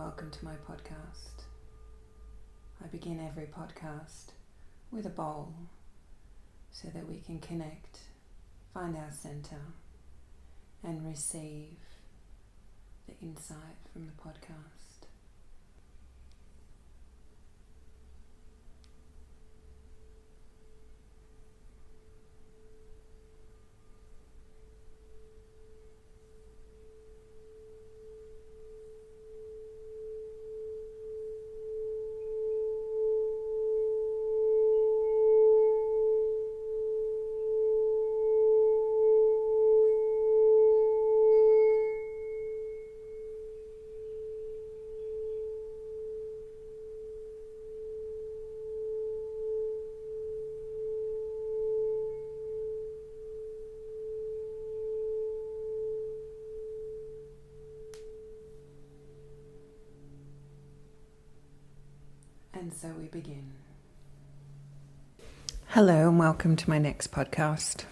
welcome to my podcast. I begin every podcast with a bowl so that we can connect, find our center, and receive the insight from the podcast. And so we begin. Hello and welcome to my next podcast.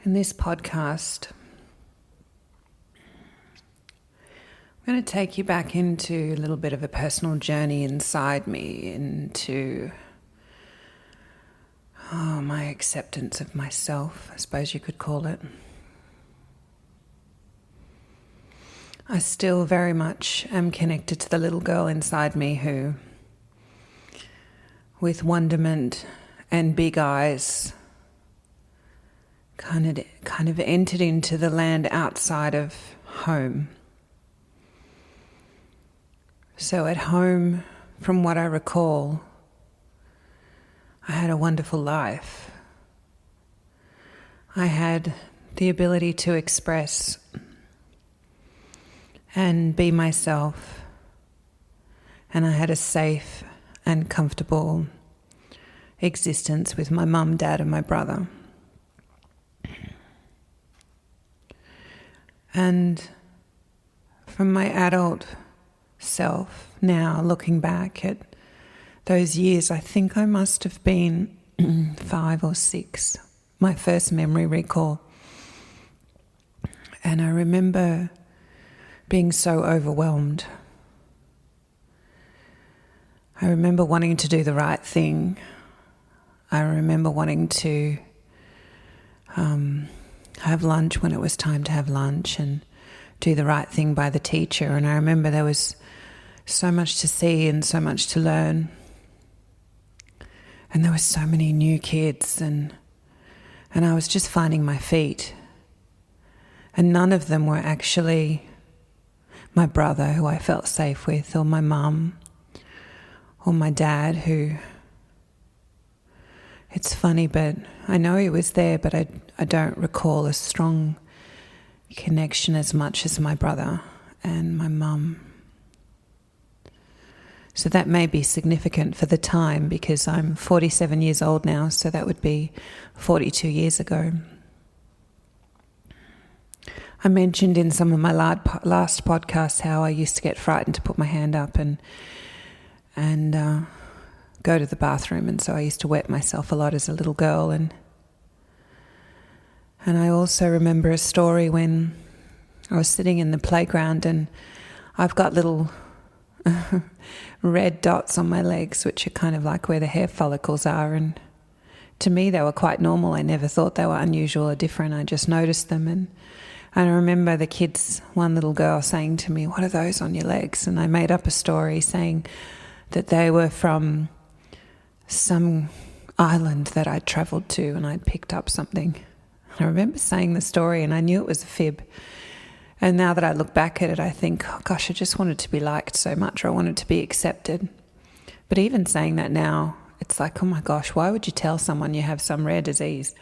In this podcast, I'm going to take you back into a little bit of a personal journey inside me, into my acceptance of myself, I suppose you could call it. I still very much am connected to the little girl inside me who, with wonderment and big eyes, kind of entered into the land outside of home. So at home, from what I recall, I had a wonderful life. I had the ability to express and be myself, and I had a safe and comfortable existence with my mum, dad and my brother. And from my adult self now, looking back at those years, I think I must have been 5 or 6, my first memory recall. And I remember being so overwhelmed. I remember wanting to do the right thing. I remember wanting to have lunch when it was time to have lunch and do the right thing by the teacher. And I remember there was so much to see and so much to learn. And there were so many new kids and I was just finding my feet. And none of them were actually my brother, who I felt safe with, or my mum, or my dad, who, it's funny, but I know he was there, but I don't recall a strong connection as much as my brother and my mum. So that may be significant for the time, because I'm 47 years old now, so that would be 42 years ago. I mentioned in some of my last podcasts how I used to get frightened to put my hand up and go to the bathroom, and so I used to wet myself a lot as a little girl. And I also remember a story when I was sitting in the playground, and I've got little red dots on my legs, which are kind of like where the hair follicles are, and to me they were quite normal. I never thought they were unusual or different. I just noticed them, and I remember the kids, one little girl saying to me, "What are those on your legs?" And I made up a story saying that they were from some island that I'd travelled to and I'd picked up something. I remember saying the story and I knew it was a fib. And now that I look back at it, I think, oh gosh, I just wanted to be liked so much, or I wanted to be accepted. But even saying that now, it's like, oh my gosh, why would you tell someone you have some rare disease?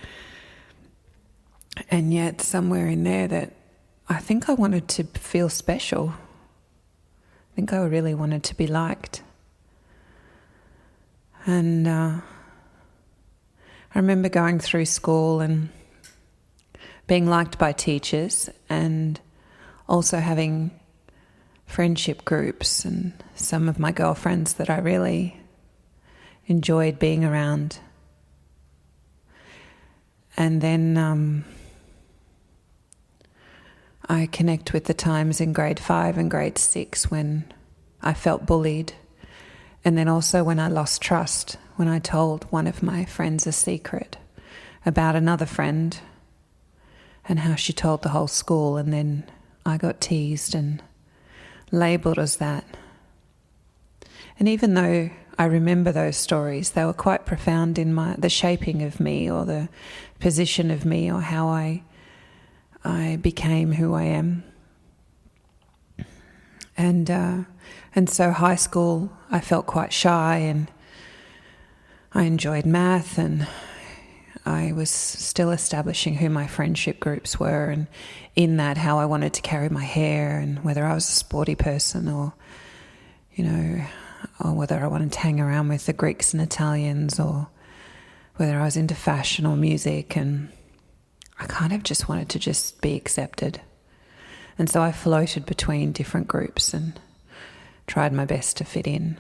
And yet somewhere in there that I think I wanted to feel special. I think I really wanted to be liked. And I remember going through school and being liked by teachers, and also having friendship groups and some of my girlfriends that I really enjoyed being around. And then I connect with the times in grade 5 and grade 6 when I felt bullied, and then also when I lost trust, when I told one of my friends a secret about another friend and how she told the whole school, and then I got teased and labelled as that. And even though I remember those stories, they were quite profound in the shaping of me, or the position of me, or how I became who I am. And so high school, I felt quite shy, and I enjoyed math, and I was still establishing who my friendship groups were, and in that how I wanted to carry my hair, and whether I was a sporty person, or or whether I wanted to hang around with the Greeks and Italians, or whether I was into fashion or music. And I kind of just wanted to just be accepted. And so I floated between different groups and tried my best to fit in.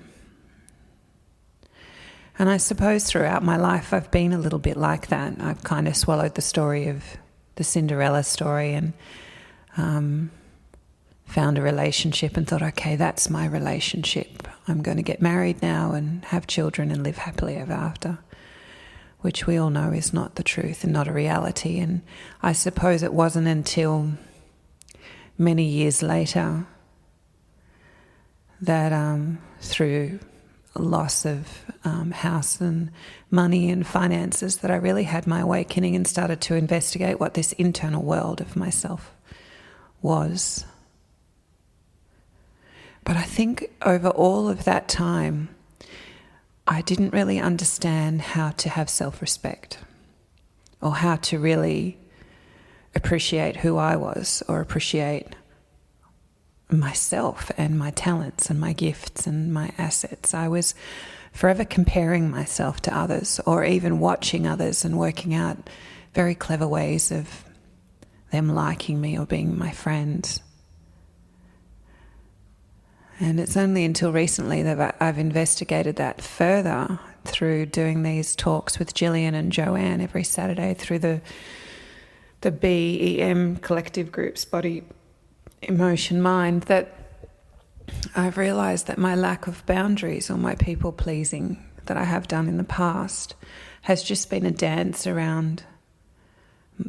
And I suppose throughout my life I've been a little bit like that. I've kind of swallowed the story of the Cinderella story and found a relationship and thought, okay, that's my relationship. I'm going to get married now and have children and live happily ever after, which we all know is not the truth and not a reality. And I suppose it wasn't until many years later that through loss of house and money and finances that I really had my awakening and started to investigate what this internal world of myself was. But I think over all of that time, I didn't really understand how to have self-respect, or how to really appreciate who I was, or appreciate myself and my talents and my gifts and my assets. I was forever comparing myself to others, or even watching others and working out very clever ways of them liking me or being my friends. And it's only until recently that I've investigated that further through doing these talks with Gillian and Joanne every Saturday through the BEM collective groups, Body, Emotion, Mind, that I've realised that my lack of boundaries, or my people pleasing that I have done in the past, has just been a dance around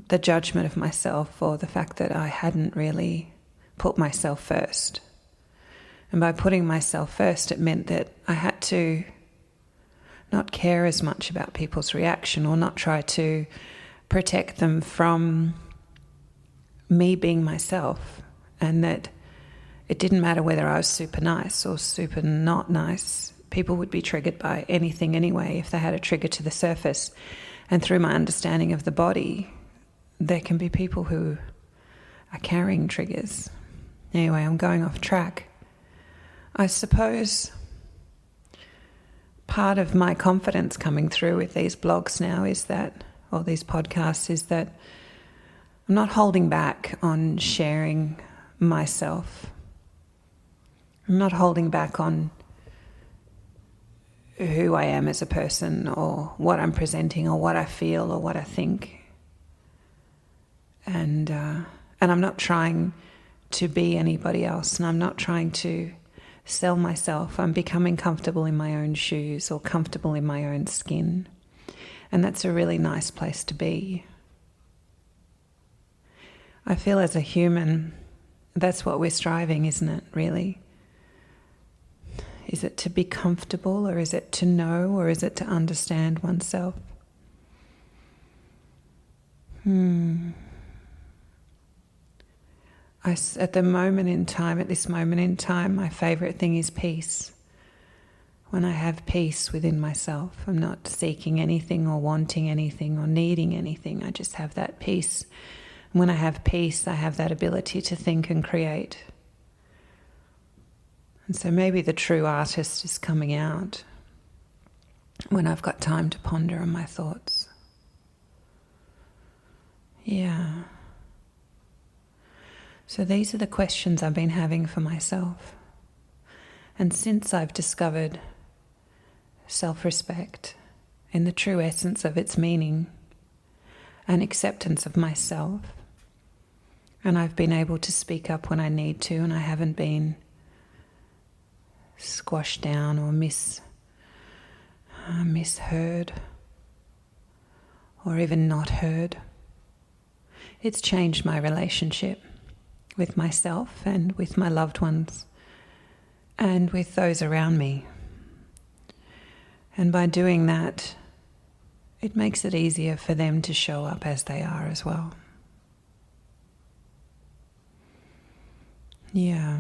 the judgment of myself, or the fact that I hadn't really put myself first. And by putting myself first, it meant that I had to not care as much about people's reaction, or not try to protect them from me being myself, and that it didn't matter whether I was super nice or super not nice. People would be triggered by anything anyway if they had a trigger to the surface. And through my understanding of the body, there can be people who are carrying triggers. Anyway, I'm going off track. I suppose part of my confidence coming through with these blogs now is that, or these podcasts, is that I'm not holding back on sharing myself. I'm not holding back on who I am as a person, or what I'm presenting, or what I feel, or what I think. And I'm not trying to be anybody else, and I'm not trying to sell myself. I'm becoming comfortable in my own shoes, or comfortable in my own skin. And that's a really nice place to be. I feel as a human, that's what we're striving, isn't it, really? Is it to be comfortable, or is it to know, or is it to understand oneself? At this moment in time, my favourite thing is peace. When I have peace within myself, I'm not seeking anything or wanting anything or needing anything. I just have that peace. And when I have peace, I have that ability to think and create. And so maybe the true artist is coming out when I've got time to ponder on my thoughts. Yeah. So these are the questions I've been having for myself. And since I've discovered self-respect in the true essence of its meaning, and acceptance of myself, And I've been able to speak up when I need to, and I haven't been squashed down or misheard or even not heard. It's changed my relationship with myself and with my loved ones and with those around me. And by doing that, it makes it easier for them to show up as they are as well. Yeah.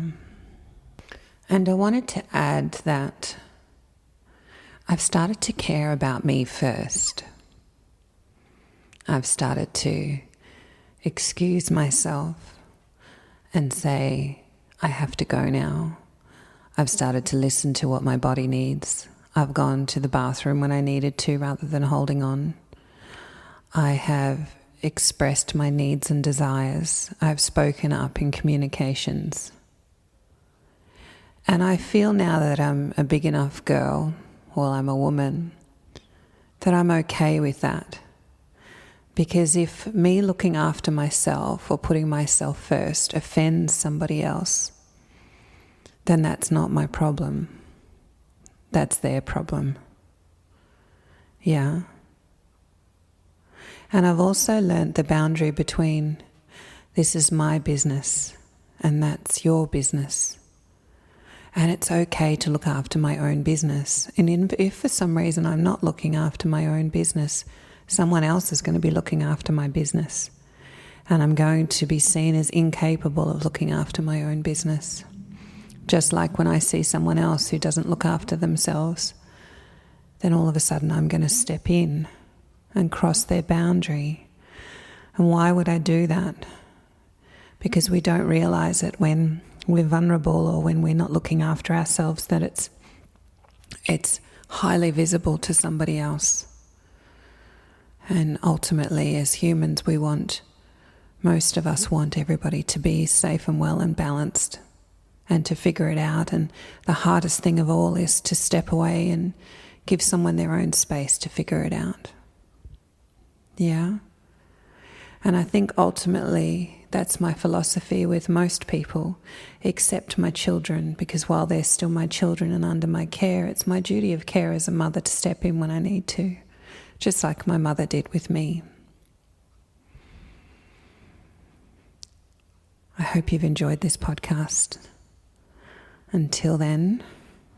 And I wanted to add that I've started to care about me first. I've started to excuse myself and say, I have to go now. I've started to listen to what my body needs. I've gone to the bathroom when I needed to rather than holding on. I have expressed my needs and desires. I've spoken up in communications. And I feel now that I'm a big enough girl, well, I'm a woman, that I'm okay with that. Because if me looking after myself or putting myself first offends somebody else, then that's not my problem. That's their problem. Yeah. And I've also learnt the boundary between this is my business and that's your business. And it's okay to look after my own business. And if for some reason I'm not looking after my own business, someone else is going to be looking after my business. And I'm going to be seen as incapable of looking after my own business. Just like when I see someone else who doesn't look after themselves, then all of a sudden I'm going to step in and cross their boundary. And why would I do that? Because we don't realize it when we're vulnerable or when we're not looking after ourselves, that it's highly visible to somebody else. And ultimately, as humans, most of us want everybody to be safe and well and balanced and to figure it out. And the hardest thing of all is to step away and give someone their own space to figure it out. Yeah? And I think ultimately that's my philosophy with most people, except my children, because while they're still my children and under my care, it's my duty of care as a mother to step in when I need to, just like my mother did with me. I hope you've enjoyed this podcast. Until then,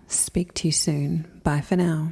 speak to you soon. Bye for now.